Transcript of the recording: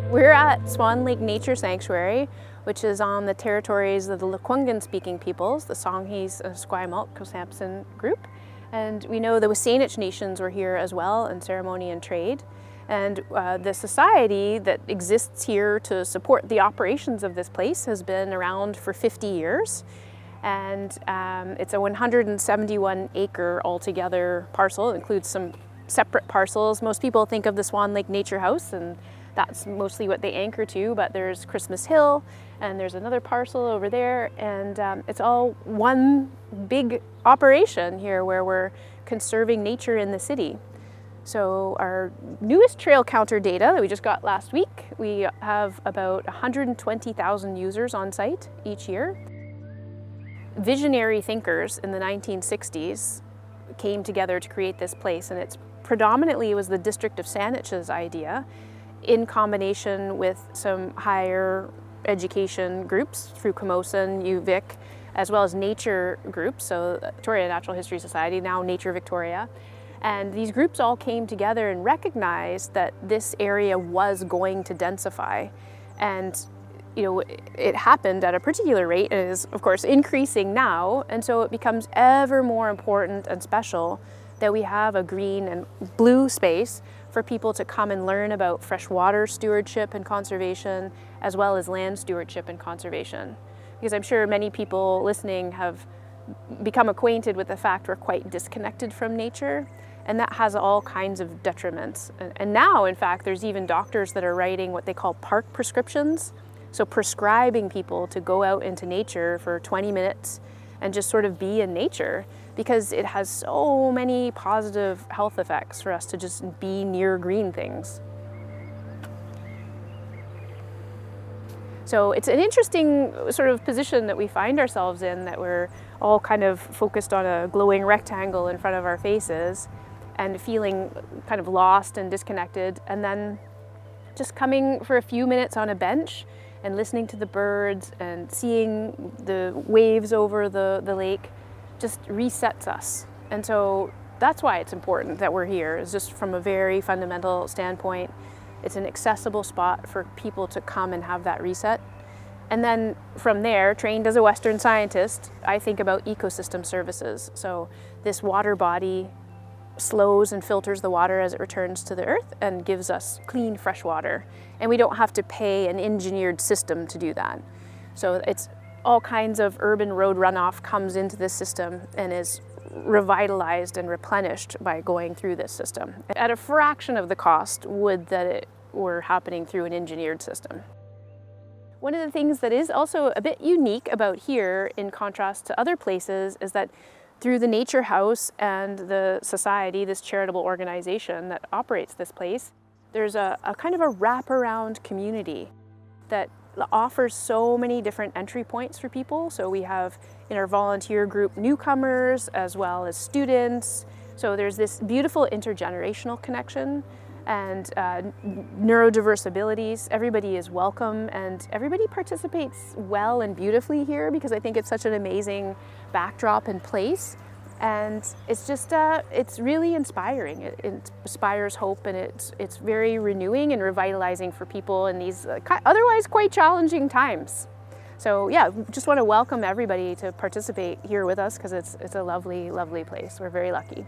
We're at Swan Lake Nature Sanctuary, which is on the territories of the Lekwungen-speaking peoples, the Songhees and Esquimalt Cosamson group. And we know the Wasanich nations were here as well in ceremony and trade. And the society that exists here to support the operations of this place has been around for 50 years. And it's a 171 acre altogether parcel. It includes some separate parcels. Most people think of the Swan Lake Nature House, and that's mostly what they anchor to, but there's Christmas Hill and there's another parcel over there, and it's all one big operation here where we're conserving nature in the city. So our newest trail counter data that we just got last week, we have about 120,000 users on site each year. Visionary thinkers in the 1960s came together to create this place, and it's predominantly was the district of Saanich's idea, in combination with some higher education groups through Camosun, UVic, as well as nature groups, so Victoria Natural History Society, now Nature Victoria. And these groups all came together and recognized that this area was going to densify. And you know, it happened at a particular rate and is of course increasing now, and so it becomes ever more important and special that we have a green and blue space for people to come and learn about freshwater stewardship and conservation, as well as land stewardship and conservation. Because I'm sure many people listening have become acquainted with the fact we're quite disconnected from nature, and that has all kinds of detriments. And now, in fact, there's even doctors that are writing what they call park prescriptions, so prescribing people to go out into nature for 20 minutes and just sort of be in nature, because it has so many positive health effects for us to just be near green things. So it's an interesting sort of position that we find ourselves in, that we're all kind of focused on a glowing rectangle in front of our faces and feeling kind of lost and disconnected, and then just coming for a few minutes on a bench and listening to the birds and seeing the waves over the lake just resets us. And so that's why it's important that we're here, is just from a very fundamental standpoint. It's an accessible spot for people to come and have that reset. And then from there, trained as a Western scientist, I think about ecosystem services. So this water body slows and filters the water as it returns to the earth and gives us clean, fresh water. And we don't have to pay an engineered system to do that. So it's all kinds of urban road runoff comes into this system and is revitalized and replenished by going through this system at a fraction of the cost would that it were happening through an engineered system. One of the things that is also a bit unique about here, in contrast to other places, is that through the Nature House and the society, this charitable organization that operates this place, there's a kind of a wraparound community that offers so many different entry points for people. So we have in our volunteer group newcomers as well as students. So there's this beautiful intergenerational connection and neurodiverse abilities. Everybody is welcome and everybody participates well and beautifully here, because I think it's such an amazing backdrop and place. And it's just, it's really inspiring. It inspires hope, and it's very renewing and revitalizing for people in these otherwise quite challenging times. So yeah, just want to welcome everybody to participate here with us, because it's a lovely, lovely place. We're very lucky.